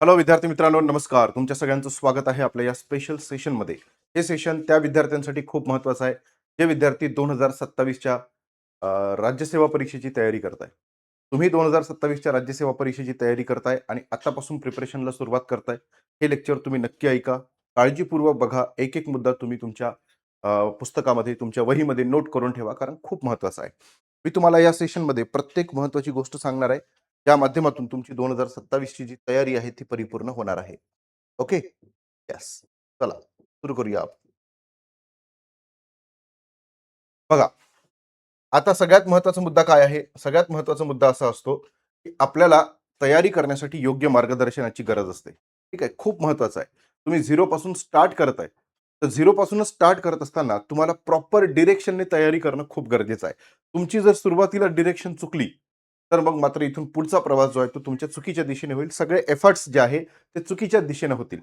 Hello विद्यार्थी मित्रांनो, नमस्कार. तुमच्या सगळ्यांचं स्वागत आहे आपल्या या स्पेशल सेशनमध्ये. हे सेशन त्या विद्यार्थ्यांसाठी खूप महत्त्वाचं आहे, जे विद्यार्थी 2027च्या राज्यसेवा परीक्षेची तयारी करताय. तुम्ही 2027च्या राज्यसेवा परीक्षेची तयारी करताय आणि आतापासून प्रिपरेशनला सुरुवात करताय. हे लेक्चर तुम्ही नक्की ऐका. काळजीपूर्वक बघा. एक-एक मुद्दा तुम्ही तुमच्या पुस्तकामध्ये, तुमच्या वहीमध्ये नोट करून ठेवा, कारण खूप महत्त्वाचा आहे. मी तुम्हाला या सेशनमध्ये प्रत्येक महत्त्वाची गोष्ट सांगणार आहे. त्या माध्यमातून तुमची 2027ची जी तयारी आहे ती परिपूर्ण होणार आहे. ओके? येस. चला सुरू करूया. बघा, आता सगळ्यात महत्त्वाचा मुद्दा काय आहे? सगळ्यात महत्त्वाचा मुद्दा असा असतो, की आपल्याला तयारी करण्यासाठी योग्य मार्गदर्शनाची गरज असते. ठीक आहे? खूप महत्त्वाचं आहे. तुम्ही 0 पासून स्टार्ट करत आहे. तर 0 पासूनच स्टार्ट करत असताना तुम्हाला प्रॉपर डिरेक्शनने तयारी करणं खूप गरजेचं आहे. तुमची जर सुरुवातीला डिरेक्शन चुकली, तर मग मात्र इथून पुढचा प्रवास जो आहे तो तुमच्या चुकीच्या दिशेने होईल. सगळे एफर्ट्स जे आहे ते चुकीच्या दिशेने होतील.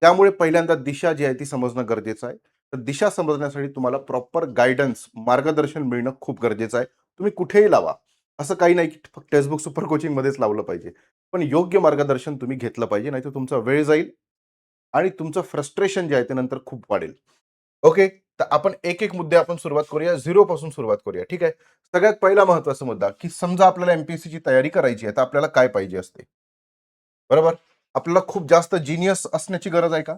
त्यामुळे पहिल्यांदा दिशा जी आहे ती समजणं गरजेचं आहे. तर दिशा समजण्यासाठी तुम्हाला प्रॉपर गाईडन्स, मार्गदर्शन मिळणं खूप गरजेचं आहे. तुम्ही कुठेही लावा. असं काही नाही की फक्त टेक्स्टबुक सुपर कोचिंगमध्येच लावलं पाहिजे. पण योग्य मार्गदर्शन तुम्ही घेतलं पाहिजे. नाहीतर तुमचा वेळ जाईल आणि तुमचं फ्रस्ट्रेशन जे आहे ते नंतर खूप वाढेल. ओके. तर आपण एक-एक मुद्दे आपण सुरुवात करूया. 0 पासून सुरुवात करूया. ठीक आहे. सगळ्यात पहिला महत्त्वाचा मुद्दा, की समजा आपल्याला एम-पी-एस-सीची तयारी करायची आहे, तर आपल्याला काय पाहिजे असते? बरोबर? आपल्याला खूप जास्त जिनियस असण्याची गरज आहे का?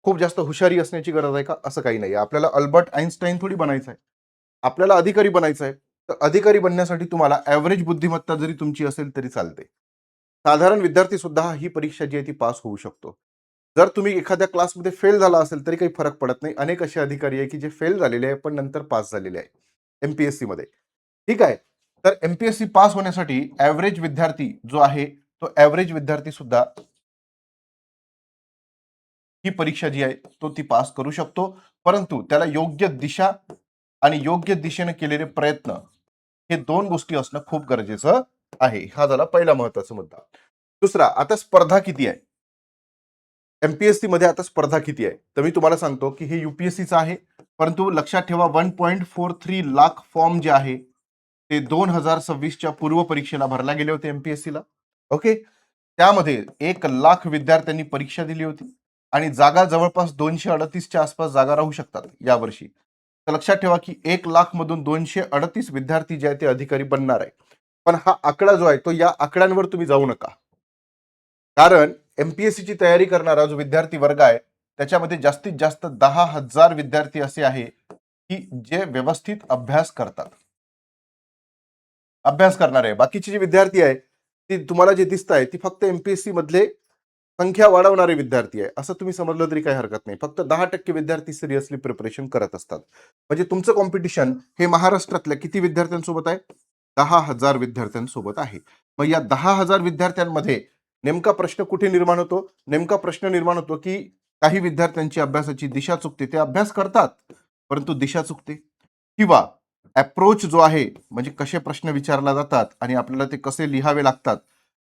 खूप जास्त हुशारी असण्याची गरज आहे का? असं काही नाहीये. आपल्याला अल्बर्ट आइन्स्टाईन थोडी बनायचं आहे. आपल्याला अधिकारी बनायचं आहे. तर अधिकारी बनण्यासाठी तुम्हाला ॲव्हरेज बुद्धिमत्ता जरी तुमची असेल तरी चालते. साधारण विद्यार्थी सुद्धा ही परीक्षा जी आहे ती पास होऊ शकतो. जर तुम्ही एखाद्या क्लासमध्ये फेल झाला असेल तरी काही फरक पडत नाही. अनेक असे अधिकारी आहे की जे फेल झालेले आहे पण नंतर पास झालेले आहे. एम-पी-एस-सी मध्ये. ठीक आहे. तर एम-पी-एस-सी पास होण्यासाठी ॲव्हरेज विद्यार्थी जो आहे, तो ॲव्हरेज विद्यार्थी सुद्धा ही परीक्षा जी आहे तो ती पास करू शकतो. परंतु त्याला योग्य दिशा आणि योग्य दिशेने केलेले प्रयत्न हे 2 गोष्टी असणं खूप गरजेचं आहे. हा झाला पहिला महत्त्वाचा मुद्दा. दुसरा, आता स्पर्धा किती आहे? एम-पी-एस-सी मध्ये आता स्पर्धा किती आहे? तर मी तुम्हाला सांगतो, की हे यू-पी-एस-सीचं आहे. परंतु लक्षात ठेवा 1.43 लाख फॉर्म जे आहे, ते 2026च्या पूर्व परीक्षेला भरला गेले होते एम-पी-एस-सीला. ओके. त्यामध्ये 1 लाख विद्यार्थ्यांनी परीक्षा दिली होती आणि जागा जवळपास 238च्या आसपास जागा राहू शकतात यावर्षी. तर लक्षात ठेवा, की 1 लाख मधून 238 विद्यार्थी जे आहेत ते अधिकारी बनणार आहे. पण हा आकडा जो आहे, तो या आकड्यांवर तुम्ही जाऊ नका. कारण एम-पी-एस-सीची तयारी करणारा जो विद्यार्थी वर्ग आहे, त्याच्यामध्ये जास्तीत जास्त 10,000 विद्यार्थी असे आहे, की जे व्यवस्थित अभ्यास करतात. अभ्यास करणार आहे. बाकीचे जे विद्यार्थी आहे, ती तुम्हाला जे दिसत आहे, ती फक्त एम-पी-एस-सी मधले संख्या वाढवणारे विद्यार्थी आहे. असं तुम्ही समजलं तरी काही हरकत नाही. फक्त 10% विद्यार्थी सिरियसली प्रिपरेशन करत असतात. म्हणजे तुमचं कॉम्पिटिशन हे महाराष्ट्रातल्या किती विद्यार्थ्यांसोबत आहे? 10,000 विद्यार्थ्यांसोबत आहे. मग या 10,000 विद्यार्थ्यांमध्ये नेमका प्रश्न कुठे निर्माण होतो? नेमका प्रश्न निर्माण होतो, की काही विद्यार्थ्यांची अभ्यासाची दिशा चुकते. ते अभ्यास करतात, परंतु दिशा चुकते. किंवा अप्रोच जो आहे, म्हणजे कसे प्रश्न विचारला जातात आणि आपल्याला ते कसे लिहावे लागतात,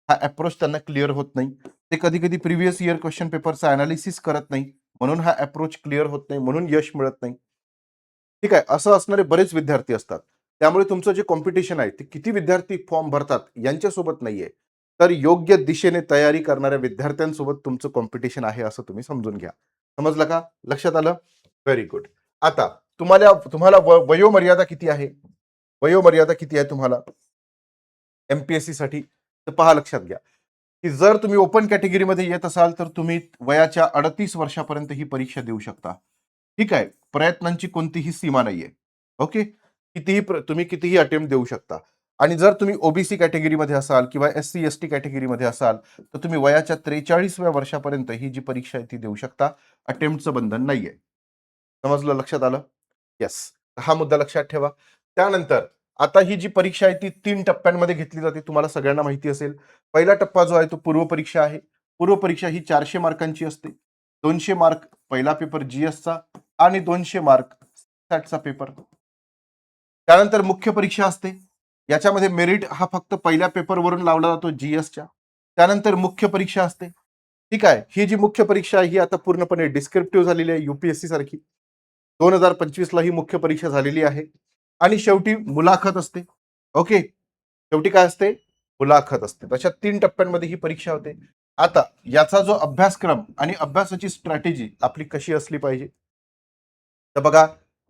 हा अप्रोच त्यांना क्लिअर होत नाही. ते कधी-कधी प्रिव्हियस इयर क्वेश्चन पेपरचं अनालिसिस करत नाही. म्हणून हा अप्रोच क्लिअर होत नाही. म्हणून यश मिळत नाही. ठीक आहे. असं असणारे बरेच विद्यार्थी असतात. त्यामुळे तुमचं जे कॉम्पिटिशन आहे, ते किती विद्यार्थी फॉर्म भरतात यांच्यासोबत नाहीये. तर योग्य दिशेने तयारी करणाऱ्या विद्यार्थ्यांसोबत तुमचं कॉम्पिटिशन आहे असं तुम्ही समजून घ्या. समजलं का? लक्षात आलं? Very good. आता तुम्हाला वयोमर्यादा किती आहे? वयोमर्यादा किती आहे तुम्हाला एम-पी-एस-सी साठी? तर पहा, लक्षात घ्या, की जर तुम्ही ओपन कॅटेगरीमध्ये येत असाल तर तुम्ही वयाच्या 38 वर्षापर्यंत ही परीक्षा देऊ शकता. ठीक आहे. प्रयत्नांची कोणतीही सीमा नाहीये. ओके. तुम्ही कितीही अटेम्प्ट देऊ शकता. आणि जर तुम्ही ओबीसी कॅटेगरीमध्ये असाल किंवा एस-सी, एस-टी कॅटेगरीमध्ये असाल, तर तुम्ही वयाच्या 43व्या वर्षापर्यंत ही जी परीक्षा आहे ती देऊ शकता. अटेम्प्टचं बंधन नाहीये. समजलं? लक्षात आलं? येस. हा मुद्दा लक्षात ठेवा. त्यानंतर आता ही जी परीक्षा आहे ती 3 टप्प्यांमध्ये घेतली जाते. तुम्हाला सगळ्यांना माहिती असेल. पहिला टप्पा जो आहे तो पूर्व परीक्षा आहे. पूर्व परीक्षा ही 400 मार्कांची असते. 200 मार्क पहिला पेपर जीएसचा आणि 200 मार्क सॅटचा पेपर. त्यानंतर मुख्य परीक्षा असते. याच्यामध्ये मेरिट हा फक्त पहिल्या पेपरवरून लावला जातो जीएसच्या. त्यानंतर मुख्य परीक्षा असते. ठीक आहे. ही जी मुख्य परीक्षा आहे ही आता पूर्णपणे डिस्क्रिप्टिव्ह झालेली आहे यूपीएससी सारखी. 2025 ला ही मुख्य परीक्षा झालेली आहे. आणि शेवटी मुलाखत असते. ओके. शेवटी काय असते? मुलाखत असते. तशा 3 टप्प्यांमध्ये ही परीक्षा होते. आता याचा जो अभ्यासक्रम आणि अभ्यासाची स्ट्रॅटेजी आपली कशी असली पाहिजे, तर बघा,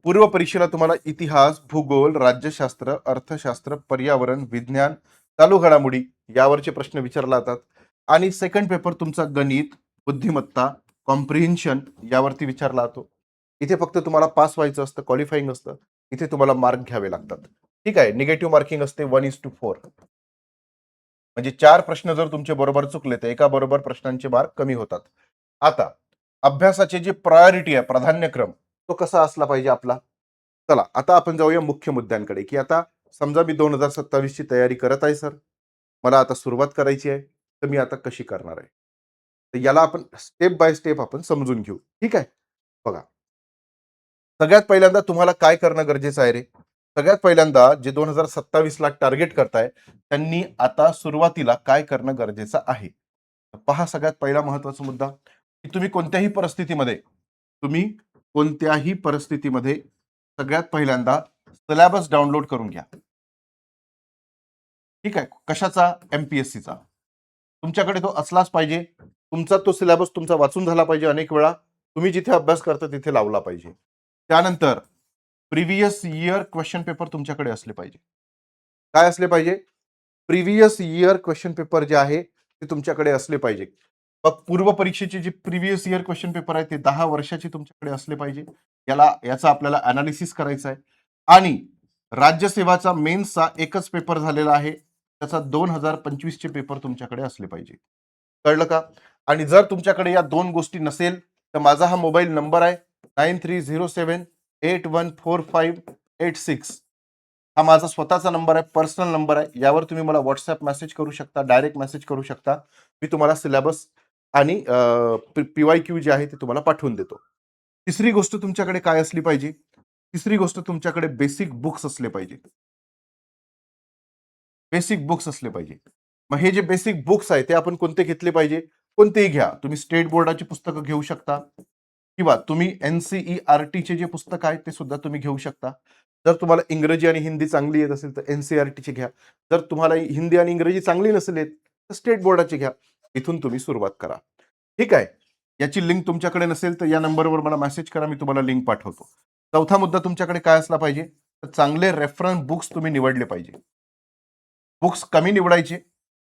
पूर्व परीक्षेला तुम्हाला इतिहास, भूगोल, राज्यशास्त्र, अर्थशास्त्र, पर्यावरण, विज्ञान, चालू घडामोडी यावरचे प्रश्न विचारले जातात. आणि सेकंड पेपर तुमचा गणित, बुद्धिमत्ता, कॉम्प्रिहेन्शन यावरती विचारला जातो. इथे फक्त तुम्हाला पास व्हायचं असतं, क्वालिफाईंग असतं. इथे तुम्हाला मार्क घ्यावे लागतात. ठीक आहे. निगेटिव्ह मार्किंग असते 1:4. म्हणजे 4 प्रश्न जर तुमचे बरोबर चुकले तर एका बरोबर प्रश्नांचे मार्क कमी होतात. आता अभ्यासाचे जे प्रायोरिटी आहे, प्राधान्यक्रम, तो कसा असला पाहिजे आपला. चला आता आपण जाऊया मुख्य मुद्द्यांकडे, की आता समजा मी 2027 ची तयारी करत आहे सर, मला आता सुरुवात करायची आहे, तर मी आता कशी करणार आहे. तर याला आपण स्टेप बाय स्टेप आपण समजून घेऊ. ठीक आहे. बघा, सगळ्यात पहिल्यांदा तुम्हाला काय करणं गरजेचं आहे रे. सगळ्यात पहिल्यांदा जे 2027 ला टार्गेट करताय त्यांनी आता सुरुवातीला काय करणं गरजेचं आहे. पहा, सगळ्यात पहिला महत्वाचा मुद्दा, की तुम्ही कोणत्याही परिस्थितीमध्ये सगळ्यात पहिल्यांदा सिलेबस डाउनलोड करून घ्या. ठीक आहे. कशाचा? एमपीएससीचा. तुमच्याकडे तो असलाच पाहिजे. तुमचा तो सिलेबस तुमचा वाचून झाला पाहिजे. अनेक वेळा तुम्ही जिथे अभ्यास करता तिथे लावला पाहिजे. त्यानंतर प्रिव्हियस इयर क्वेश्चन पेपर तुमच्याकडे असले पाहिजे. काय असले पाहिजे? प्रिव्हियस इयर क्वेश्चन पेपर जे आहे ते तुमच्याकडे असले पाहिजे. मग पूर्व परीक्षेचे जे प्रिव्हियस इयर क्वेश्चन पेपर आहे ते 10 वर्षाचे तुमच्याकडे असले पाहिजे. याचा आपल्याला अनालिसिस करायचा आहे. आणि राज्यसेवाचा मेन्सचा एकच पेपर झालेला आहे, त्याचा 2025 चे पेपर तुमच्याकडे असले पाहिजे. कळलं का? आणि जर तुमच्याकडे या दोन गोष्टी नसेल तर माझा हा मोबाईल नंबर आहे 9307814586. हा माझा स्वतःचा नंबर आहे, पर्सनल नंबर आहे. यावर तुम्ही मला व्हॉट्सअप मेसेज करू शकता, डायरेक्ट मेसेज करू शकता. मी तुम्हाला सिलेबस आणि पीवाय क्यू जे आहे ते तुम्हाला पाठवून देतो. तिसरी गोष्ट तुमच्याकडे काय असली पाहिजे? तिसरी गोष्ट तुमच्याकडे बेसिक बुक्स असले पाहिजे. बेसिक बुक्स असले पाहिजे. मग हे जे बेसिक बुक्स आहे ते आपण कोणते घेतले पाहिजे? कोणतेही घ्या. तुम्ही स्टेट बोर्डाची पुस्तकं घेऊ शकता किंवा तुम्ही एनसीईआरटीचे जे पुस्तक आहे ते सुद्धा तुम्ही घेऊ शकता. जर तुम्हाला इंग्रजी आणि हिंदी चांगली येत असेल तर एनसीईआरटीचे घ्या. जर तुम्हाला हिंदी आणि इंग्रजी चांगली नसेल येत तर स्टेट बोर्डाचे घ्या. इथून तुम्ही सुरुवात करा. ठीक आहे. याची लिंक तुमच्याकडे नसेल तर या नंबरवर मला मेसेज करा, मी तुम्हाला लिंक पाठवतो. चौथा मुद्दा तुमच्याकडे काय असला पाहिजे? तर चांगले रेफरन्स बुक्स तुम्ही निवडले पाहिजे. बुक्स कमी निवडायचे.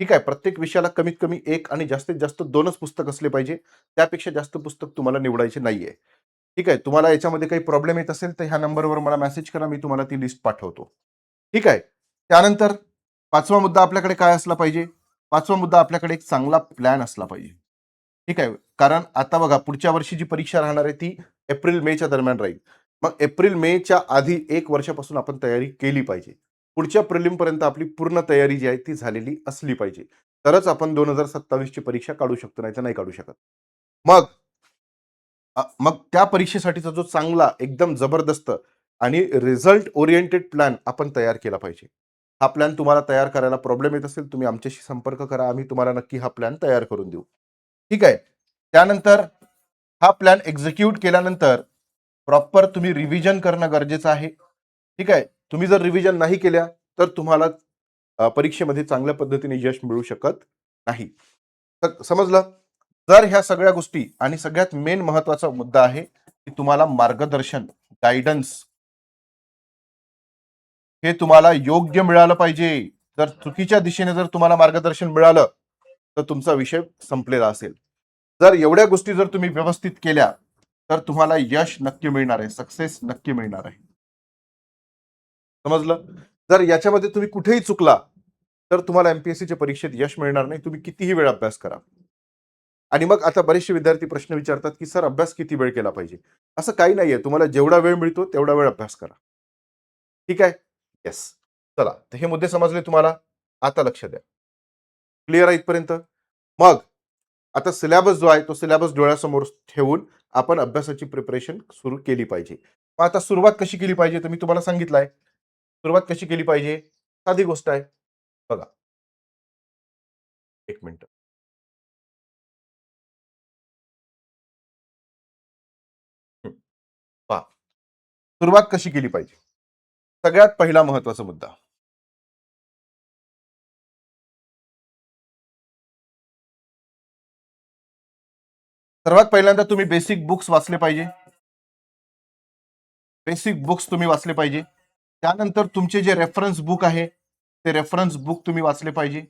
ठीक आहे. प्रत्येक विषयाला कमीत कमी एक आणि जास्तीत जास्त 2च पुस्तक असले पाहिजे. त्यापेक्षा जास्त पुस्तक तुम्हाला निवडायचे नाहीये. ठीक आहे. तुम्हाला याच्यामध्ये काही प्रॉब्लेम येत असेल तर ह्या नंबरवर मला मेसेज करा, मी तुम्हाला ती लिस्ट पाठवतो. ठीक आहे. त्यानंतर 5वा मुद्दा आपल्याकडे काय असला पाहिजे? 5वा मुद्दा आपल्याकडे एक चांगला प्लॅन असला पाहिजे. ठीक आहे. कारण आता बघा, पुढच्या वर्षी जी परीक्षा राहणार आहे ती एप्रिल-मेच्या दरम्यान राहील. मग एप्रिल-मेच्या आधी 1 वर्षापासून आपण तयारी केली पाहिजे. पुढच्या प्रिलिम पर्यंत आपली पूर्ण तयारी जी आहे ती झालेली असली पाहिजे. तरच आपण 2027 ची परीक्षा काढू शकतो, नाही तर नाही काढू शकत. मग मग त्या परीक्षेसाठीचा जो चांगला, एकदम जबरदस्त आणि रिझल्ट ओरिएंटेड प्लॅन आपण तयार केला पाहिजे. हा प्लॅन तुम्हाला तयार करायला प्रॉब्लेम येत असेल, तुम्ही आमच्याशी संपर्क करा. आम्ही तुम्हाला नक्की हा प्लॅन तयार करून देऊ. ठीक आहे. त्यानंतर हा प्लॅन एक्झिक्यूट केल्यानंतर प्रॉपर तुम्ही रिव्हिजन करणं गरजेचं आहे. ठीक आहे. तुम्ही जर रिव्हिजन नाही केल्या तर तुम्हाला परीक्षेमध्ये चांगल्या पद्धतीने यश मिळू शकत नाही. तर समजलं. तर ह्या सगळ्या गोष्टी आणि सगळ्यात मेन महत्वाचा मुद्दा आहे की तुम्हाला मार्गदर्शन, गायडन्स हे तुम्हाला योग्य मिळालं पाहिजे. जर चुकीच्या दिशेने जर तुम्हाला मार्गदर्शन मिळालं तर तुमचा विषय संपलेला असेल. जर एवढ्या गोष्टी जर तुम्ही व्यवस्थित केल्या तर तुम्हाला यश नक्की मिळणार आहे, सक्सेस नक्की मिळणार आहे. समजलं. जर याच्यामध्ये तुम्ही कुठेही चुकला तर तुम्हाला एमपीएससीच्या परीक्षेत यश मिळणार नाही, तुम्ही कितीही वेळ अभ्यास करा. आणि मग आता बरेचसे विद्यार्थी प्रश्न विचारतात की सर, अभ्यास किती वेळ केला पाहिजे. असं काही नाहीये, तुम्हाला जेवढा वेळ मिळतो तेवढा वेळ अभ्यास करा. ठीक आहे. येस. चला, तर हे मुद्दे समजले तुम्हाला. आता लक्ष द्या. क्लिअर आहे इथपर्यंत. मग आता सिलेबस जो आहे तो सिलेबस डोळ्यासमोर ठेवून आपण अभ्यासाची प्रिपरेशन सुरू केली पाहिजे. मग आता सुरुवात कशी केली पाहिजे तर मी तुम्हाला सांगितलंय. सुरुवात कशी केली पाहिजे? साधी गोष्ट आहे. बघा, एक मिनिट. पहा, सुरुवात कशी केली पाहिजे. सगळ्यात पहिला महत्वाचा मुद्दा, सर्वात पहिल्यांदा तुम्ही बेसिक बुक्स वाचले पाहिजे. बेसिक बुक्स तुम्ही वाचले पाहिजे. त्यानंतर तुमचे जे रेफरन्स बुक आहे ते रेफरन्स बुक तुम्ही वाचले पाहिजे.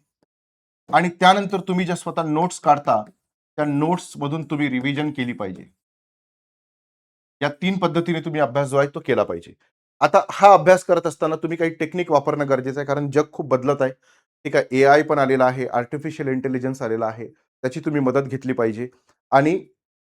आणि त्यानंतर तुम्ही ज्या स्वतः नोट्स काढता त्या नोट्स मधून तुम्ही रिव्हिजन केली पाहिजे. या 3 पद्धतीने तुम्ही अभ्यास जो आहे तो केला पाहिजे. आता हा अभ्यास करत असताना तुम्ही काही टेक्निक वापरणं गरजेचं आहे, कारण जग खूप बदलत आहे. ठीक आहे, एआय पण आलेला आहे, आर्टिफिशियल इंटेलिजन्स आलेला आहे. त्याची तुम्ही मदत घेतली पाहिजे. आणि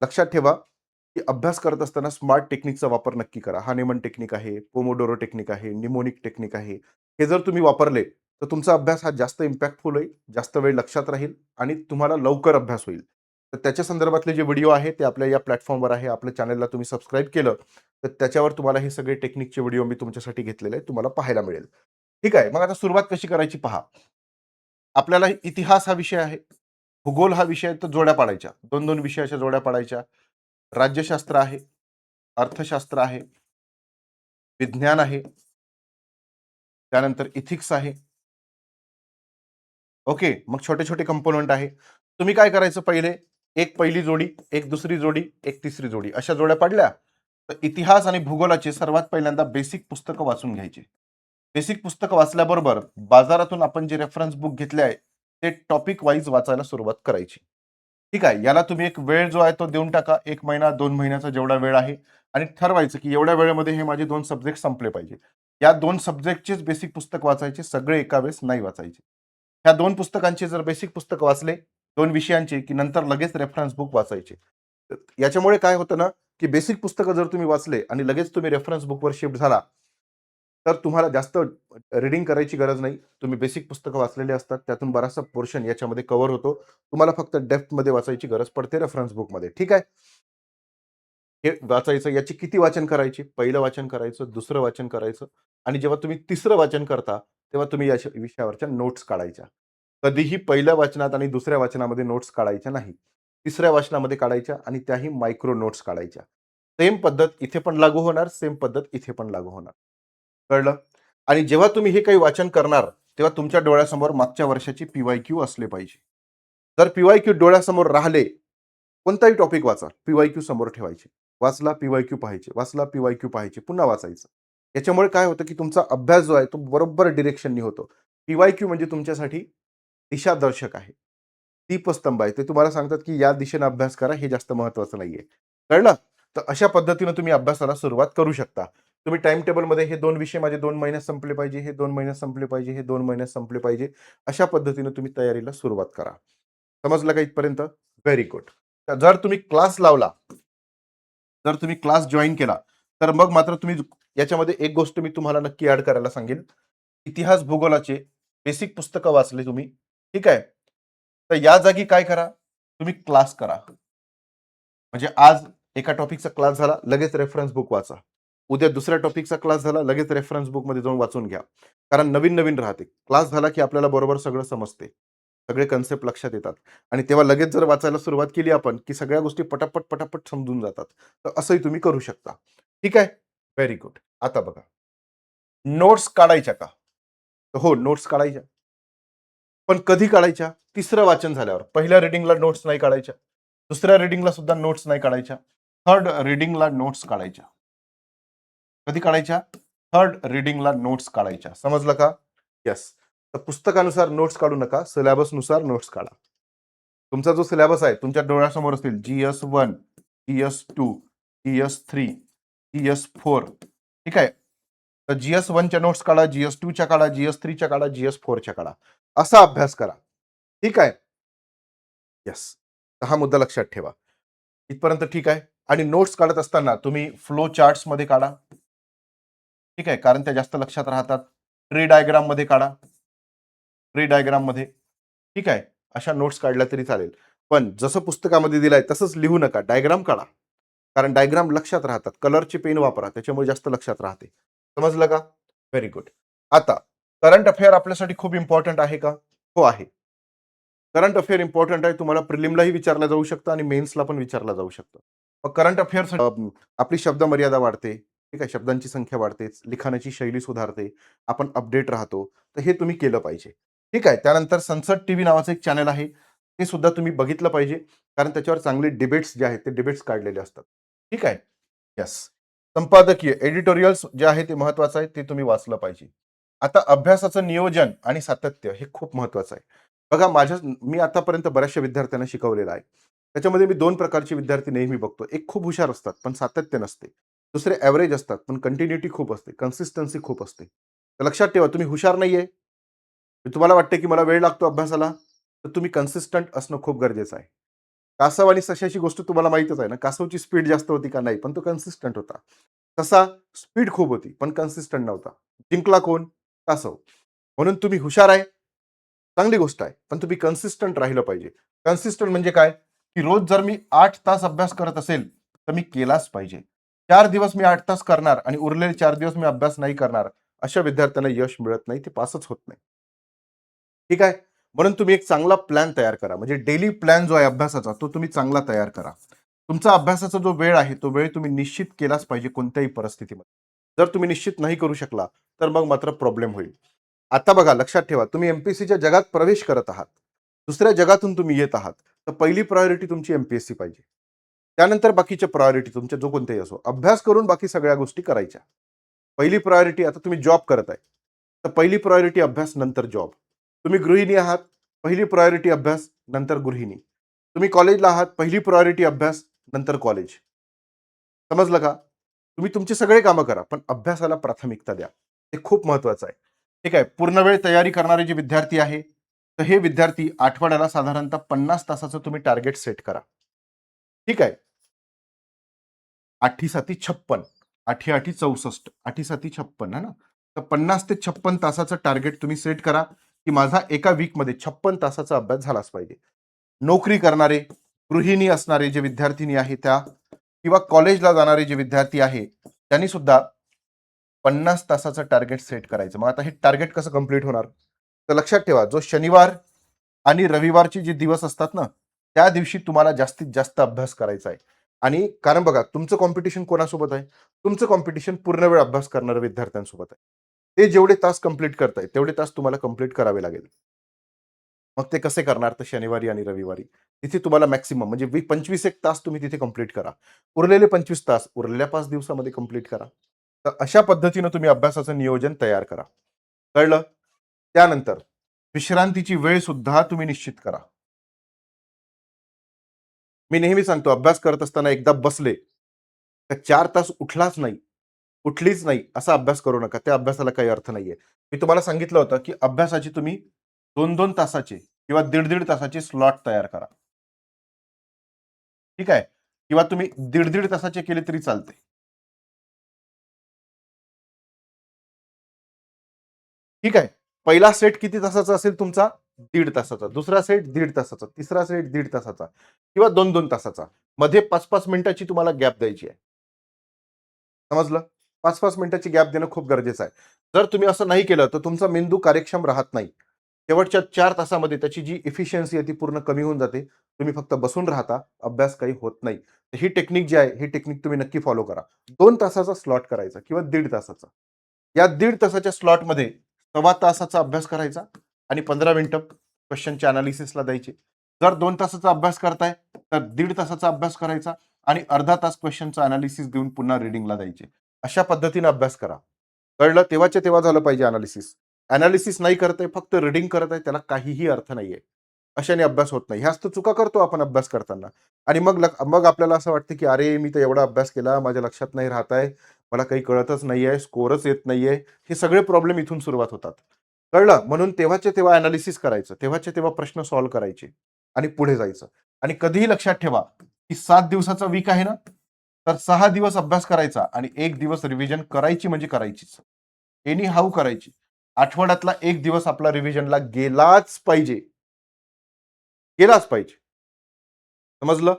लक्षात ठेवा की अभ्यास करत असताना स्मार्ट टेक्निकचा वापर नक्की करा. हानेमन टेक्निक आहे, पोमोडोरो टेक्निक आहे, निमोनिक टेक्निक आहे. हे जर तुम्ही वापरले तर तुमचा अभ्यास हा जास्त इम्पॅक्टफुल होईल, जास्त वेळ लक्षात राहील आणि तुम्हाला लवकर अभ्यास होईल. तर त्याच्या संदर्भातले जे व्हिडिओ आहे ते आपल्या या प्लॅटफॉर्मवर आहे. आपल्या चॅनलला तुम्ही सबस्क्राईब केलं तर त्याच्यावर तुम्हाला हे सगळे टेक्निकचे व्हिडिओ मी तुमच्यासाठी घेतलेले आहेत, तुम्हाला पाहायला मिळेल. ठीक आहे, मग आता सुरुवात कशी करायची पहा. आपल्याला इतिहास हा विषय आहे, भूगोल हा विषय, तर जोड्या पाडायच्या, 2-2 विषयाच्या जोड्या पाडायच्या. राज्यशास्त्र आहे, अर्थशास्त्र आहे, विज्ञान आहे, त्यानंतर इथिक्स आहे. ओके, मग छोटे छोटे कंपोनंट आहे. तुम्ही काय करायचं, पहिले एक पहिली जोडी, एक दुसरी जोडी, एक तिसरी जोडी, अशा जोड्या पाडल्या. तर इतिहास आणि भूगोलाचे सर्वात पहिल्यांदा बेसिक पुस्तकं वाचून घ्यायचे. बेसिक पुस्तकं वाचल्याबरोबर बाजारातून आपण जे रेफरन्स बुक घेतले आहे ते टॉपिक वाईज वाचायला सुरुवात करायची. ठीक आहे, याला तुम्ही एक वेळ जो आहे तो देऊन टाका, 1 महिना 2 महिन्याचा जेवढा वेळ आहे. आणि ठरवायचं की एवढ्या वेळेमध्ये हे माझे 2 सब्जेक्ट संपले पाहिजे. या 2 सब्जेक्टचेच बेसिक पुस्तक वाचायचे, सगळे एका वेळेस नाही वाचायचे. ह्या 2 पुस्तकांचे जर बेसिक पुस्तक वाचले, 2 विषयांचे, की नंतर लगेच रेफरन्स बुक वाचायचे. तर याच्यामुळे काय होतं ना, की बेसिक पुस्तकं जर तुम्ही वाचले आणि लगेच तुम्ही रेफरन्स बुकवर शिफ्ट झाला, तर तुम्हाला जास्त रीडिंग करायची गरज नाही. तुम्ही बेसिक पुस्तकं वाचलेली असतात, त्यातून बराचसा पोर्शन याच्यामध्ये कव्हर होतो. तुम्हाला फक्त डेप्थमध्ये वाचायची गरज पडते रेफरन्स बुकमध्ये. ठीक आहे? हे वाचायचं. याची किती वाचन करायची? पहिलं वाचन करायचं, दुसरं वाचन करायचं आणि जेव्हा तुम्ही तिसरं वाचन करता, तेव्हा तुम्ही या विषयावरच्या नोट्स काढायच्या. कधीही पहिल्या वाचनात आणि दुसऱ्या वाचनामध्ये नोट्स काढायच्या नाही. तिसऱ्या वाचनामध्ये काढायच्या आणि त्याही मायक्रो नोट्स काढायच्या. सेम पद्धत इथे पण लागू होणार, सेम पद्धत इथे पण लागू होणार. कळलं? आणि जेव्हा तुम्ही हे काही वाचन करणार, तेव्हा तुमच्या डोळ्यासमोर मागच्या वर्षाची पी-वाय-क्यू असले पाहिजे. जर पी-वाय-क्यू डोळ्यासमोर राहिले, कोणताही टॉपिक वाचा, पी-वाय-क्यू समोर ठेवायचे. वाचला, पी-वाय-क्यू पाहायचे, वाचला, पी-वाय-क्यू पाहायचे, पुन्हा वाचायचं. याच्यामुळे काय होतं, की तुमचा अभ्यास जो आहे तो बरोबर डिरेक्शननी होतो. पी-वाय-क्यू म्हणजे तुमच्यासाठी दिशादर्शक आहे. दीपस्तंभ आहे. ते तुम्हाला सांगतात, की या दिशेने अभ्यास करा, हे जास्त महत्त्वाचं नाहीये. कळलं? तर अशा पद्धतीने तुम्ही अभ्यासाला सुरुवात करू शकता. तुम्ही टाईम टेबलमध्ये हे 2 विषय माझे 2 महिन्यात संपले पाहिजे, हे 2 महिन्यात संपले पाहिजे, हे 2 महिन्यात संपले पाहिजे. अशा पद्धतीने तुम्ही तयारीला सुरुवात करा. समजलं का इथपर्यंत? Very good. जर तुम्ही क्लास लावला, जर तुम्ही क्लास जॉइन केला, तर मग मात्र तुम्ही याच्यामध्ये एक गोष्ट मी तुम्हाला नक्की ऍड करायला सांगेन. इतिहास भूगोलाचे बेसिक पुस्तकं वाचले तुम्ही, ठीक आहे? तर या जागी काय करा, तुम्ही क्लास करा. म्हणजे आज एका टॉपिकचा क्लास झाला, लगेच रेफरन्स बुक वाचा. उद्या दुसऱ्या टॉपिकचा क्लास झाला, लगेच रेफरन्स बुकमध्ये जाऊन वाचून घ्या. कारण नवीन-नवीन राहते. क्लास झाला की आपल्याला बरोबर सगळं समजते. सगळे कन्सेप्ट लक्षात येतात आणि तेव्हा लगेच जर वाचायला सुरुवात केली आपण, की सगळ्या गोष्टी पटापट, पटापट समजून जातात. तर असंही तुम्ही करू शकता. ठीक आहे? Very good. आता बघा, नोट्स काढायच्या का? तर हो, नोट्स काढायच्या. पण कधी काढायच्या? तिसरं वाचन झाल्यावर. पहिल्या रीडिंगला नोट्स नाही काढायच्या. दुसऱ्या रीडिंगला सुद्धा नोट्स नाही काढायच्या. थर्ड रीडिंगला नोट्स काढायच्या. कधी काढायच्या? थर्ड रीडिंगला नोट्स काढायच्या. समजलं का? येस. तर पुस्तकानुसार नोट्स काढू नका, सिलेबसनुसार नोट्स काढा. तुमचा जो सिलेबस आहे तुमच्या डोळ्यासमोर असतील, GS1, GS2, GS3, GS4. ठीक आहे? तर GS1 च्या नोट्स काढा, GS2 च्या काढा, GS3 च्या काढा, GS4 च्या काढा. असा अभ्यास करा. ठीक आहे? येस. तर हा मुद्दा लक्षात ठेवा. इथपर्यंत ठीक आहे. आणि नोट्स काढत असताना तुम्ही फ्लो चार्ट्स मध्ये काढा. ठीक आहे, कारण त्या जास्त लक्षात राहतात. ट्री डायग्राम मध्ये काढा. ट्री डायग्राम मध्ये. ठीक आहे, अशा नोट्स काढल्या तरी चालेल. पण जसं पुस्तकामध्ये दिलंय तसंच लिहू नका, डायग्राम काढा. कारण डायग्राम लक्षात राहतात. कलरचे पेन वापरा, त्याच्यामुळे जास्त लक्षात राहते. समजलं का? Very good. आता करंट अफेअर आपल्यासाठी खूप इम्पॉर्टंट आहे का? हो आहे. करंट अफेअर इम्पॉर्टंट आहे. तुम्हाला प्रिलिमलाही विचारलं जाऊ शकतं आणि मेन्सला पण विचारलं जाऊ शकतं. मग करंट अफेअर्स आपली शब्द मर्यादा वाढते. ठीक आहे, शब्दांची संख्या वाढते, लिखाणाची शैली सुधारते, आपण अपडेट राहतो. तर हे तुम्ही केलं पाहिजे. ठीक आहे. त्यानंतर संसद टीव्ही नावाचं एक चॅनल आहे. हे सुद्धा तुम्ही बघितलं पाहिजे, कारण त्याच्यावर चांगले डिबेट्स जे आहेत ते डिबेट्स काढलेले असतात. ठीक आहे. येस. संपादकीय एडिटोरियल्स जे आहे ते महत्वाचं आहे, ते तुम्ही वाचलं पाहिजे. आता अभ्यासाचं नियोजन आणि सातत्य हे खूप महत्वाचं आहे. बघा, मी आतापर्यंत बऱ्याचशा विद्यार्थ्यांना शिकवलेलं आहे. त्याच्यामध्ये मी 2 प्रकारचे विद्यार्थी नेहमी बघतो. एक खूप हुशार असतात, पण सातत्य नसते. दुसरे एव्हरेज असतात, पण कंटिन्यूटी खूप असते, कन्सिस्टन्सी खूप असते. तर लक्षात ठेवा, तुम्ही हुशार नाहीये, तुम्हाला वाटतं की मला वेळ लागतो अभ्यासाला, तर तुम्ही कन्सिस्टंट असणं खूप गरजेचं आहे. कासव आणि सश्याची गोष्ट तुम्हाला माहीतच आहे ना. कासवची स्पीड जास्त होती का? नाही, पण तो कन्सिस्टंट होता. तसा स्पीड खूप होती, पण कन्सिस्टंट नव्हता. जिंकला कोण? कासव. म्हणून तुम्ही हुशार आहे, चांगली गोष्ट आहे, पण तुम्ही कन्सिस्टंट राहिलं पाहिजे. कन्सिस्टंट म्हणजे काय? की रोज जर मी 8 तास अभ्यास करत असेल, तर मी केलाच पाहिजे. 4 दिवस मी 8 तास करणार आणि उरलेले 4 दिवस मी अभ्यास नाही करणार. अशा विद्यार्थ्यांना यश मिळत नाही, ते पासच होत नाही. ठीक आहे. म्हणून तुम्ही एक चांगला प्लॅन तयार करा. म्हणजे डेली प्लॅन जो आहे अभ्यासाचा, तो तुम्ही चांगला तयार करा. तुमचा अभ्यासाचा जो वेळ आहे, तो वेळ तुम्ही निश्चित केलाच पाहिजे कोणत्याही परिस्थितीमध्ये. जर तुम्ही निश्चित नाही करू शकला, तर मग मात्र प्रॉब्लेम होईल. आता बघा, लक्षात ठेवा, तुम्ही एम-पी-एस-सीच्या जगात प्रवेश करत आहात. दुसऱ्या जगातून तुम्ही येत आहात. तर पहिली प्रायोरिटी तुमची एम-पी-एस-सी पाहिजे. त्यानंतर बाकीच्या प्रायोरिटी तुमच्या जो कोणत्याही असो. अभ्यास करून बाकी सगळ्या गोष्टी करायच्या. पहिली प्रायोरिटी, आता तुम्ही जॉब करत आहे. तर पहिली प्रायोरिटी अभ्यास, नंतर जॉब. तुम्ही गृहिणी आहात, पहिली प्रायोरिटी अभ्यास, नंतर गृहिणी. तुम्ही कॉलेजला आहात, पहिली प्रायोरिटी अभ्यास, नंतर कॉलेज. समजलं का? तुम्ही तुमची सगळे कामं करा, पण अभ्यासाला प्राथमिकता द्या. हे खूप महत्वाचं आहे. ठीक आहे. पूर्ण वेळ तयारी करणारे जे विद्यार्थी आहे, तर हे विद्यार्थी आठवड्याला साधारणतः 50 तासाचं तुम्ही टार्गेट सेट करा. ठीक आहे. 8 साती 56, 8 8 64, 8 साती 56 है ना? तर 50 ते 56 तासाचं टार्गेट तुम्ही सेट करा, की माझा एका वीकमध्ये 56 तासाचा अभ्यास झालाच पाहिजे. नोकरी करणारे, गृहिणी असणारे जे विद्यार्थिनी आहे त्या, किंवा कॉलेजला जाणारे जे विद्यार्थी आहे, त्यांनी सुद्धा 50 तासाचं टार्गेट सेट करायचं. मग आता हे टार्गेट कसं कंप्लीट होणार? तर लक्षात ठेवा, जो शनिवार आणि रविवारचे जे दिवस असतात ना, त्या दिवशी तुम्हाला जास्तीत जास्त अभ्यास करायचा आहे. आणि कारण बघा, तुमचं कॉम्पिटिशन कोणासोबत आहे? तुमचं कॉम्पिटिशन पूर्ण वेळ अभ्यास करणाऱ्या विद्यार्थ्यांसोबत आहे. ते जेवढे तास कंप्लीट करतायत, तेवढे तास तुम्हाला कंप्लीट करावे लागेल. मग ते कसे करणार? तर शनिवारी आणि रविवारी. तिथे तुम्हाला मॅक्सिमम म्हणजे 25 एक तास तुम्ही तिथे कंप्लीट करा. उरलेले 25 तास उरलेल्या 5 दिवसामध्ये कंप्लीट करा. तर अशा पद्धतीनं तुम्ही अभ्यासाचं नियोजन तयार करा. कळलं? त्यानंतर विश्रांतीची वेळ सुद्धा तुम्ही निश्चित करा. मी नेहमी सांगतो, अभ्यास करत असताना एकदा बसले, तर 4 तास उठलाच नाही, उठलीच नाही, असा अभ्यास करू नका. त्या अभ्यासाला काही अर्थ नाहीये. मी तुम्हाला सांगितलं होतं, की अभ्यासाची तुम्ही 2-2 तासाचे किंवा दीड-दीड तासाचे स्लॉट तयार करा. ठीक आहे? किंवा तुम्ही दीड-दीड तासाचे केले तरी चालते. ठीक आहे? पहिला सेट किती तासाचा असेल तुमचा? 1.5 तासाचा. दुसरा सेट 1.5 तासाचा. तिसरा सेट 1.5 तासाचा किंवा 2-2 तासाचा. मध्ये 5-5 मिनिटाची तुम्हाला गॅप द्यायची आहे. समजलं? 5-5 मिनिटाची गॅप देणं खूप गरजेचं आहे. जर तुम्ही असं नाही केलं, तर तुमचा मेंदू कार्यक्षम राहत नाही. शेवटच्या 4 तासामध्ये त्याची जी एफिशियन्सी आहे ती पूर्ण कमी होऊन जाते. तुम्ही फक्त बसून राहता, अभ्यास काही होत नाही. तर ही टेक्निक जी आहे, ही टेक्निक तुम्ही नक्की फॉलो करा. 2 तासाचा स्लॉट करायचा किंवा 1.5 तासाचा. या 1.5 तासाच्या स्लॉटमध्ये सव्वा तासाचा अभ्यास करायचा आणि 15 मिनिटं क्वेश्चनच्या अनालिसिसला द्यायचे. जर 2 तासाचा अभ्यास करताय, तर 1.5 तासाचा अभ्यास करायचा आणि अर्धा तास क्वेश्चनचं अनालिसिस देऊन पुन्हा रीडिंगला द्यायचे. अशा पद्धतीने अभ्यास करा. कळलं? तेव्हाच्या तेव्हा झालं पाहिजे अनालिसिस. अनालिसिस नाही करत आहे, फक्त रीडिंग करत आहे, त्याला काहीही अर्थ नाहीये. अशाने अभ्यास होत नाही. ह्याच तर चुका करतो आपण अभ्यास करताना. आणि मग आपल्याला असं वाटतं, की "अरे, मी तर एवढा अभ्यास केला, माझ्या लक्षात नाही राहत आहे. मला काही कळतच नाहीये, स्कोरच येत नाहीये." हे सगळे प्रॉब्लेम इथून सुरुवात होतात. कळलं? म्हणून तेव्हाच्या तेव्हा अनालिसिस करायचं. तेव्हाच्या तेव्हा प्रश्न सॉल्व्ह करायचे आणि पुढे जायचं. आणि कधीही लक्षात ठेवा, की 7 दिवसाचा वीक आहे ना, तर 6 दिवस अभ्यास करायचा आणि 1 दिवस रिव्हिजन करायची म्हणजे करायचीच. एनी हाऊ करायची. आठवड्यातला 1 दिवस आपला रिव्हिजनला गेलाच पाहिजे. गेलाच पाहिजे. समजलं?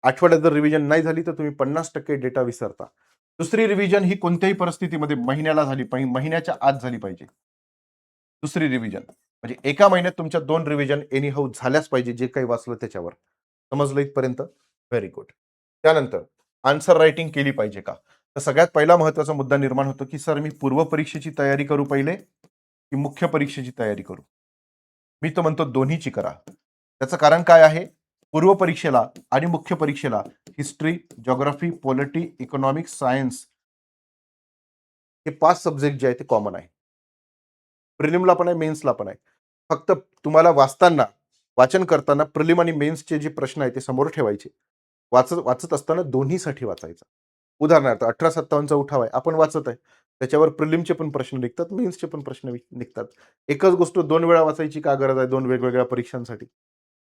आठवड्यात जर रिव्हिजन नाही झाली, तर तुम्ही 50% डेटा विसरता. दुसरी रिव्हिजन ही कोणत्याही परिस्थितीमध्ये महिन्याला झाली पाहिजे, महिन्याच्या आत झाली पाहिजे. दुसरी रिव्हिजन. म्हणजे एका महिन्यात तुमच्या 2 रिव्हिजन एनी हाऊ झाल्याच पाहिजे, जे काही वाचलं त्याच्यावर. समजलं इथपर्यंत? Very good. त्यानंतर आन्सर रायटिंग केली पाहिजे का? तर सगळ्यात पहिला महत्त्वाचा मुद्दा निर्माण होतो, की सर मी पूर्व परीक्षेची तयारी करू पहिले, की मुख्य परीक्षेची तयारी करू? मी तर म्हणतो दोन्हीची करा. त्याचं कारण काय आहे? पूर्व परीक्षेला आणि मुख्य परीक्षेला history, geography, polity, economics, science हे 5 सब्जेक्ट जे आहेत ते कॉमन आहे. प्रिलिमला पण आहे, मेन्सला पण आहे. फक्त तुम्हाला वाचताना, वाचन करताना प्रिलिम आणि मेन्सचे जे प्रश्न आहेत ते समोर ठेवायचे. वाचत वाचत असताना दोन्हीसाठी वाचायचं. उदाहरणार्थ 1857 चा उठाव आहे. आपण वाचत आहे. त्याच्यावर प्रिलिमचे पण प्रश्न निघतात, मेन्सचे पण प्रश्न निघतात. एकच गोष्ट 2 वेळा वाचायची का गरज आहे 2 वेगवेगळ्या परीक्षांसाठी?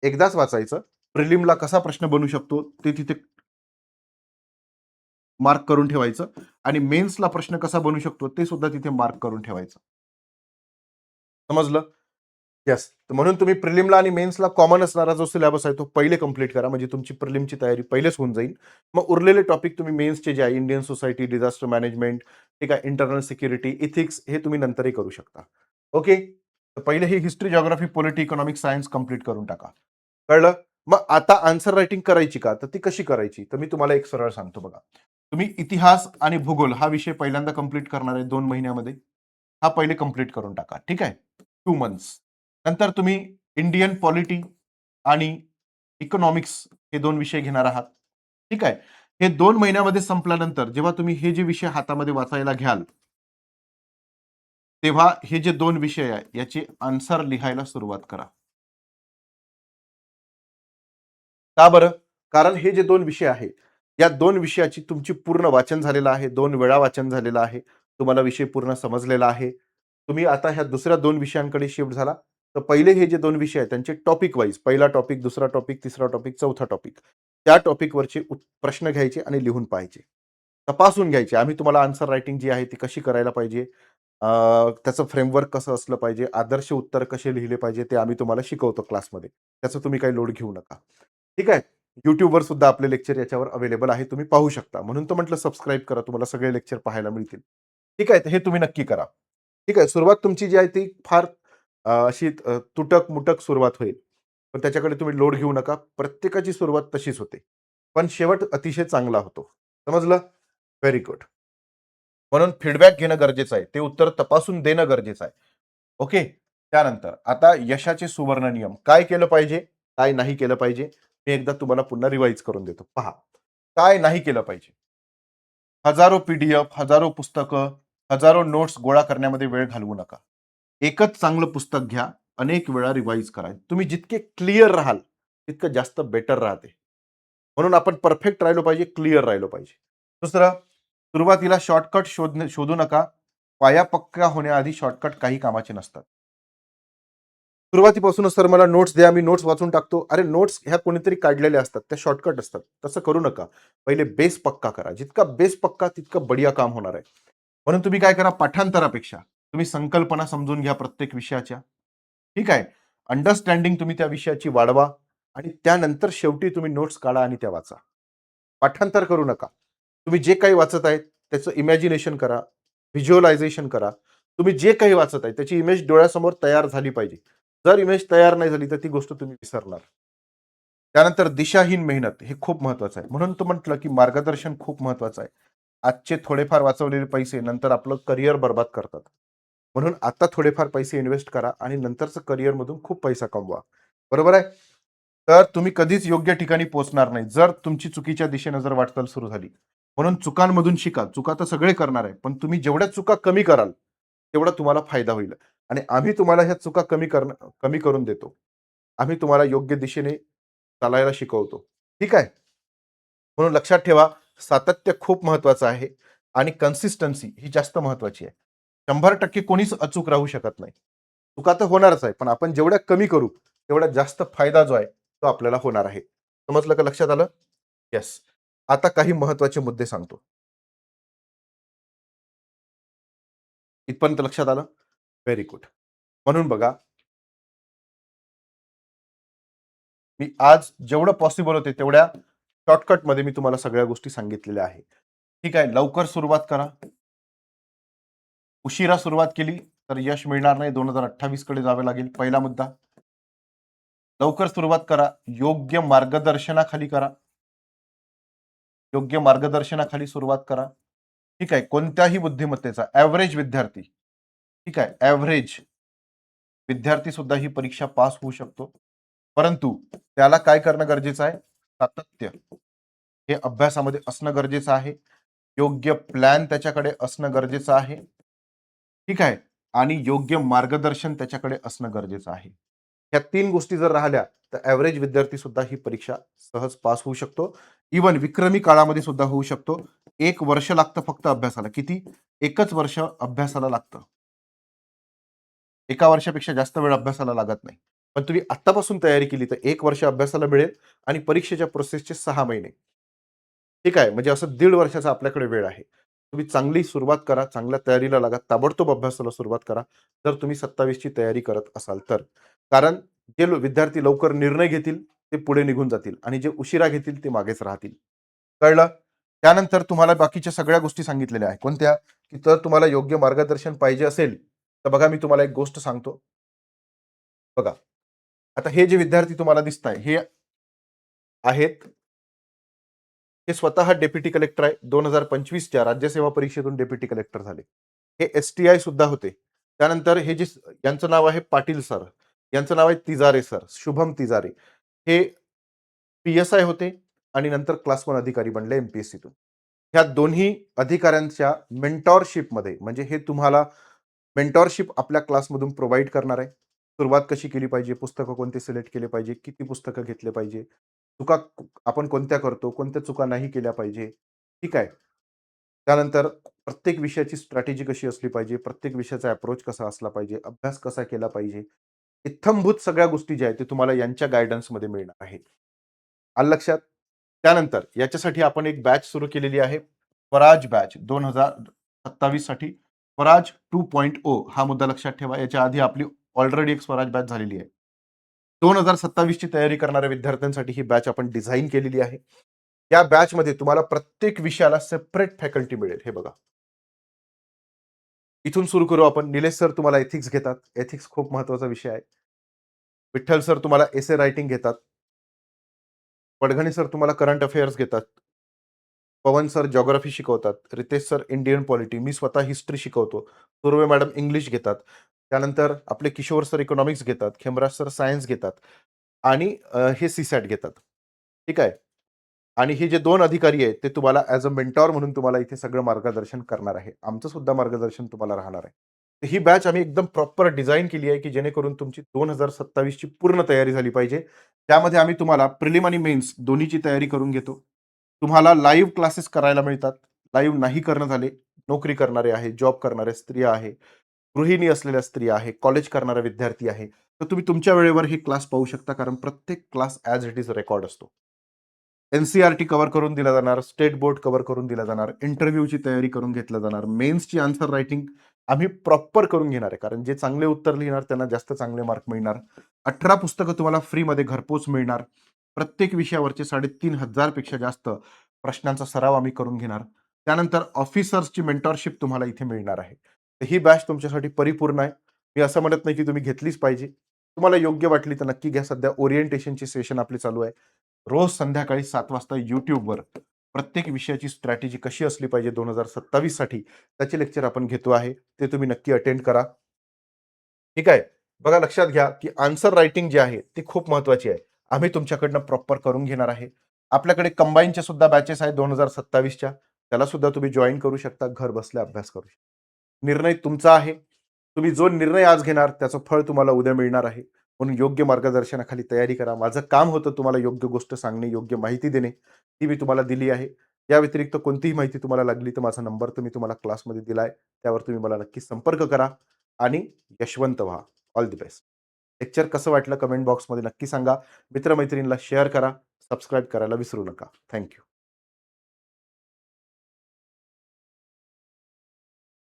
एकदाच वाचायचं. प्रिलिमला कसा प्रश्न बनू शकतो ते तिथे मार्क करून ठेवायचं आणि मेन्सला प्रश्न कसा बनू शकतो ते सुद्धा तिथे मार्क करून ठेवायचं. समजलं? येस. म्हणून तुम्ही प्रिलिमला आणि मेन्सला कॉमन असणारा जो सिलेबस आहे तो पहिले कंप्लीट करा. म्हणजे तुमची प्रिलिमची तयारी पहिलेच होऊन जाईल. मग उरलेले टॉपिक तुम्ही मेन्सचे जे आहे इंडियन सोसायटी, डिझास्टर मॅनेजमेंट, ठीक आहे, इंटरनल सिक्युरिटी, इथिक्स हे तुम्ही नंतरही करू शकता. ओके. तर पहिले ही history, geography, polity, economics, science complete करून टाका. कळलं? मग आता आन्सर रायटिंग करायची का? तर ती कशी करायची? तर मी तुम्हाला एक सरळ सांगतो बघा. तुम्ही इतिहास आणि भूगोल हा विषय पहिल्यांदा कंप्लीट करणार आहे 2 महिन्यामध्ये. हा पहिले कंप्लीट करून टाका. ठीक आहे? 2 मंथ्स. नंतर तुम्ही इंडियन पॉलिटी आणि इकॉनॉमिक्स हे 2 विषय घेणार आहात. ठीक आहे? हे 2 महिन्यामध्ये संपल्यानंतर जेव्हा तुम्ही हे जे विषय हातामध्ये वाचायला घ्याल, तेव्हा हे जे 2 विषय आहे याचे आन्सर लिहायला सुरुवात करा. का बरं? कारण हे जे 2 विषय आहे, या 2 विषयाची तुमची पूर्ण वाचन झालेलं आहे. 2 वेळा वाचन झालेलं आहे. तुम्हाला विषय पूर्ण समजलेला आहे. तुम्ही आता ह्या दुसऱ्या 2 विषयांकडे शिफ्ट झाला. तर पहिले हे जे 2 विषय आहेत त्यांचे टॉपिक वाईज पहिला टॉपिक, दुसरा टॉपिक, तिसरा टॉपिक, चौथा टॉपिक. त्या टॉपिकवरचे प्रश्न घ्यायचे आणि लिहून पाहायचे. तपासून घ्यायचे. आम्ही तुम्हाला आन्सर रायटिंग जी आहे ती कशी करायला पाहिजे, त्याचं फ्रेमवर्क कसं असलं पाहिजे, आदर्श उत्तर कसे लिहिले पाहिजे ते आम्ही तुम्हाला शिकवतो क्लासमध्ये. त्याचं तुम्ही काही लोड घेऊ नका. ठीक आहे. YouTubeवर सुद्धा आपले लेक्चर याच्यावर अवेलेबल आहे. तुम्ही पाहू शकता. म्हणून तर म्हटलं सबस्क्राईब करा. तुम्हाला सगळे लेक्चर पाहायला मिळतील. ठीक आहे. तर हे तुम्ही नक्की करा. ठीक आहे. सुरुवात तुमची जी आहे ती फार अशी तुटक-मुटक सुरुवात होईल. पण त्याच्याकडे तुम्ही लोड घेऊ नका. प्रत्येकाची सुरुवात तशीच होते. पण शेवट अतिशय चांगला होतो. समजलं? Very good. म्हणून फीडबॅक घेणं गरजेचं आहे. ते उत्तर तपासून देणं गरजेचं आहे. ओके. त्यानंतर आता यशाचे सुवर्ण नियम. काय केलं पाहिजे? काय नाही केलं पाहिजे? मी एकदा तुम्हाला पुन्हा रिवाइज करून देतो. पहा. काय नाही केलं पाहिजे? हजारो पी-डी-एफ, हजारो पुस्तकं, हजारो नोट्स गोळा करण्यामध्ये वेळ घालवू नका. एकच चांगलं पुस्तक घ्या. अनेक वेळा रिवाइज करा. तुम्ही जितके क्लिअर राहाल, तितकं जास्त बेटर राहते. म्हणून आपण परफेक्ट राहिलो पाहिजे, क्लिअर राहिलो पाहिजे. दुसरं, सुरुवातीला शॉर्टकट शोधू नका. पाया पक्का होण्याआधी शॉर्टकट काही कामाचे नसतात. सुरुवातीपासूनच सर मला नोट्स द्या, मी नोट्स वाचून टाकतो. अरे नोट्स ह्या कोणीतरी काढलेल्या असतात, त्या शॉर्टकट असतात. तसं करू नका. पहिले बेस पक्का करा. जितका बेस पक्का तितकं बढिया काम होणार आहे. म्हणून तुम्ही काय करा, पाठांतरापेक्षा तुम्ही संकल्पना समजून घ्या प्रत्येक विषयाच्या. ठीक आहे. अंडरस्टँडिंग तुम्ही त्या विषयाची वाढवा आणि त्यानंतर शेवटी तुम्ही नोट्स काढा आणि त्या वाचा. पाठांतर करू नका. तुम्ही जे काही वाचत आहे त्याचं इमॅजिनेशन करा, व्हिज्युअलायझेशन करा. तुम्ही जे काही वाचत आहे त्याची इमेज डोळ्यासमोर तयार झाली पाहिजे. जर इमेज तयार नाही झाली तर ती गोष्ट तुम्ही विसरणार. त्यानंतर दिशाहीन मेहनत हे खूप महत्वाचं आहे. म्हणून तो म्हटलं की मार्गदर्शन खूप महत्वाचं आहे. आजचे थोडेफार वाचवलेले पैसे नंतर आपलं करिअर बरबाद करतात. म्हणून आता थोडेफार पैसे इन्व्हेस्ट करा आणि नंतरचं करिअरमधून खूप पैसा कमवा. बरोबर आहे? तर तुम्ही कधीच योग्य ठिकाणी पोहोचणार नाही, जर तुमची चुकीच्या दिशेनं जर वाटचाल सुरू झाली. म्हणून चुकांमधून शिका. चुका तर सगळे करणार आहे. पण तुम्ही जेवढ्या चुका कमी कराल, तेवढा तुम्हाला फायदा होईल. आणि आम्ही तुम्हाला ह्या चुका कमी करून देतो. आम्ही तुम्हाला योग्य दिशेने चालायला शिकवतो. ठीक आहे? म्हणून लक्षात ठेवा, सातत्य खूप महत्वाचं आहे आणि कन्सिस्टन्सी ही जास्त महत्वाची आहे. 100% कोणीच अचूक राहू शकत नाही. चुका तर होणारच आहे, पण आपण जेवढ्या कमी करू, तेवढा जास्त फायदा जो आहे, तो आपल्याला होणार आहे. समजलं का? लक्षात आलं? येस. आता काही महत्वाचे मुद्दे सांगतो. इथपर्यंत लक्षात आलं? Very good. म्हणून बघा, मी आज जेवढं पॉसिबल होते तेवढ्या शॉर्टकटमध्ये मी तुम्हाला सगळ्या गोष्टी सांगितलेल्या आहेत. ठीक आहे. लवकर सुरुवात करा. उशिरा सुरुवात केली तर यश मिळणार नाही. 2028 कडे जावे लागेल. पहिला मुद्दा. लवकर सुरुवात करा. योग्य मार्गदर्शनाखाली करा. योग्य मार्गदर्शनाखाली सुरुवात करा. ठीक आहे. कोणत्याही बुद्धिमत्तेचा ॲव्हरेज विद्यार्थी, ठीक आहे, ॲव्हरेज विद्यार्थी सुद्धा ही परीक्षा पास होऊ शकतो. परंतु त्याला काय करणं गरजेचं आहे? सातत्य हे अभ्यासामध्ये असणं गरजेचं आहे. योग्य प्लॅन त्याच्याकडे असणं गरजेचं आहे. ठीक आहे. आणि योग्य मार्गदर्शन त्याच्याकडे असणं गरजेचं आहे. ह्या 3 गोष्टी जर राहिल्या, तर एव्हरेज विद्यार्थी सुद्धा ही परीक्षा सहज पास होऊ शकतो. इव्हन विक्रमी काळामध्ये सुद्धा होऊ शकतो. 1 वर्ष लागतं फक्त अभ्यासाला. किती? 1च वर्ष अभ्यासाला लागतं. एका वर्षापेक्षा जास्त वेळ अभ्यासाला लागत नाही. पण तुम्ही आत्तापासून तयारी केली तर 1 वर्ष अभ्यासाला मिळेल आणि परीक्षेच्या प्रोसेसचे 6 महिने. ठीक आहे. म्हणजे असं 1.5 वर्षाचा आपल्याकडे वेळ आहे. तुम्ही चांगली सुरुवात करा, चांगल्या तयारीला लागा, ताबडतोब अभ्यासाला सुरुवात करा. जर तुम्ही 27 ची तयारी करत असाल तर. कारण जे विद्यार्थी लवकर निर्णय घेतील, ते पुढे निघून जातील आणि जे उशिरा घेतील ते मागेच राहतील. कळलं? त्यानंतर तुम्हाला बाकीच्या सगळ्या गोष्टी सांगितलेल्या आहेत. कोणत्या? की जर तुम्हाला योग्य मार्गदर्शन पाहिजे असेल, तर बघा मी तुम्हाला एक गोष्ट सांगतो. बघा, आता हे जे विद्यार्थी तुम्हाला दिसताय, हे आहेत हे स्वतः डेप्युटी कलेक्टर आहे. 2025च्या राज्यसेवा परीक्षेतून डेप्युटी कलेक्टर झाले. हे एस-टी-आय सुद्धा होते. त्यानंतर हे जे यांचं नाव आहे पाटील सर, यांचं नाव आहे तिजारे सर, शुभम तिजारे. हे पी-एस-आय होते आणि नंतर क्लास 1 अधिकारी बनले एम-पी-एस-सीतून. ह्या दोन्ही अधिकाऱ्यांच्या मेंटॉरशिपमध्ये म्हणजे हे तुम्हाला मेंटॉरशिप आपल्या क्लासमधून प्रोव्हाईड करणार आहे. सुरुवात कशी केली पाहिजे, पुस्तकं कोणते सिलेक्ट केले पाहिजे, किती पुस्तकं घेतले पाहिजे, चुका आपण कोणत्या करतो, कोणत्या चुका नाही केल्या पाहिजे. ठीक आहे. त्यानंतर प्रत्येक विषयाची स्ट्रॅटेजी कशी असली पाहिजे, प्रत्येक विषयाचा अप्रोच कसा असला पाहिजे, अभ्यास कसा केला पाहिजे. इत्थंभूत सगळ्या गोष्टी ज्या आहेत, ते तुम्हाला यांच्या गाईडन्समध्ये मिळणार आहेत. आलं लक्षात? त्यानंतर याच्यासाठी आपण एक बॅच सुरू केलेली आहे. स्वराज बॅच 2027 साठी स्वराज 2.0 हा मुद्दा लक्षात ठेवा. याच्या आधी आपली ऑलरेडी एक स्वराज बॅच झालेली आहे. 2027 ची तयारी करणाऱ्या विद्यार्थ्यांसाठी ही बॅच आपण डिझाइन केलेली आहे. या बॅचमध्ये तुम्हाला प्रत्येक विषयाला सेपरेट फॅकल्टी मिळेल. हे बघा. इथून सुरू करू आपण. निलेश सर तुम्हाला एथिक्स घेतात. एथिक्स खूप महत्त्वाचा विषय आहे. विठ्ठल सर तुम्हाला एसे रायटिंग घेतात. पडघणे सर तुम्हाला करंट अफेअर्स घेतात. पवन सर जिओग्राफी शिकवतात. Ritesh sir Indian polity. मी स्वतः हिस्ट्री शिकवतो. सुर्वे मॅडम इंग्लिश घेतात. त्यानंतर आपले किशोर सर इकॉनॉमिक्स घेतात. खेमराज सर सायन्स घेतात आणि हे सी-सॅट घेतात. ठीक आहे. आणि हे जे 2 अधिकारी आहेत, ते तुम्हाला ॲज अ मेंटॉर म्हणून तुम्हाला इथे सगळं मार्गदर्शन करणार आहे. आमचं सुद्धा मार्गदर्शन तुम्हाला राहणार आहे. तर ही बॅच आम्ही एकदम प्रॉपर डिझाइन केली आहे, की जेणेकरून तुमची 2027 ची पूर्ण तयारी झाली पाहिजे. त्यामध्ये आम्ही तुम्हाला प्रिलिम आणि मेन्स दोन्हीची तयारी करून घेतो. तुम्हाला लाईव्ह क्लासेस करायला मिळतात. लाईव्ह नाही करणं झाले, नोकरी करणारे आहे, जॉब करणाऱ्या स्त्रिया आहे, गृहिणी असलेल्या स्त्रिया आहे, कॉलेज करणारा विद्यार्थी आहे. तर तुम्ही तुमच्या वेळेवर हे क्लास पाहू शकता कारण प्रत्येक class as it is record असतो. एन-सी-आर-टी कव्हर करून दिला जाणार, स्टेट बोर्ड कव्हर करून दिला जाणार, इंटरव्ह्यूची तयारी करून घेतलं जाणार, मेन्सची आन्सर रायटिंग आम्ही प्रॉपर करून घेणार आहे. कारण जे चांगले उत्तर लिहिणार त्यांना जास्त चांगले मार्क मिळणार. 18 पुस्तकं तुम्हाला फ्रीमध्ये घरपोच मिळणार. प्रत्येक विषयावरचे 3,500 पेक्षा जास्त प्रश्नांचा सराव आम्ही करून घेणार. त्यानंतर ऑफिसर्सची मेंटॉरशिप तुम्हाला इथे मिळणार आहे. तर ही बॅच तुमच्यासाठी परिपूर्ण आहे. मी असं म्हणत नाही की तुम्ही घेतलीच पाहिजे. तुम्हाला योग्य वाटली तर नक्की घ्या. सध्या ओरिएंटेशनची सेशन आपली चालू आहे. रोज संध्याकाळी 7 वाजता YouTubeवर प्रत्येक विषयाची स्ट्रॅटेजी कशी असली पाहिजे 2027 साठी त्याचे लेक्चर आपण घेतो आहे. ते तुम्ही नक्की अटेंड करा. ठीक आहे. बघा लक्षात घ्या, की आन्सर रायटिंग जी आहे ती खूप महत्त्वाची आहे. आम्ही तुमच्याकडनं प्रॉपर करून घेणार आहे. आपल्याकडे कंबाईनच्या सुद्धा बॅचेस आहेत 2027च्या. त्याला सुद्धा तुम्ही जॉइन करू शकता. घर बसल्या अभ्यास करू शकता. निर्णय तुमचा आहे. तुम्ही जो निर्णय आज घेणार त्याचं फळ तुम्हाला उद्या मिळणार आहे. म्हणून योग्य मार्गदर्शनाखाली तयारी करा. माझं काम होतं तुम्हाला योग्य गोष्ट सांगणे, योग्य माहिती देणे. ती मी तुम्हाला दिली आहे. या व्यतिरिक्त कोणतीही माहिती तुम्हाला लागली तर माझा नंबर तर मी तुम्हाला क्लासमध्ये दिलाय. त्यावर तुम्ही मला नक्की संपर्क करा आणि यशवंत व्हा. All the best. लेक्चर कसं वाटलं कमेंट बॉक्समध्ये नक्की सांगा. मित्र-मैत्रिणींना शेअर करा. सबस्क्राईब करायला विसरू नका. Thank you.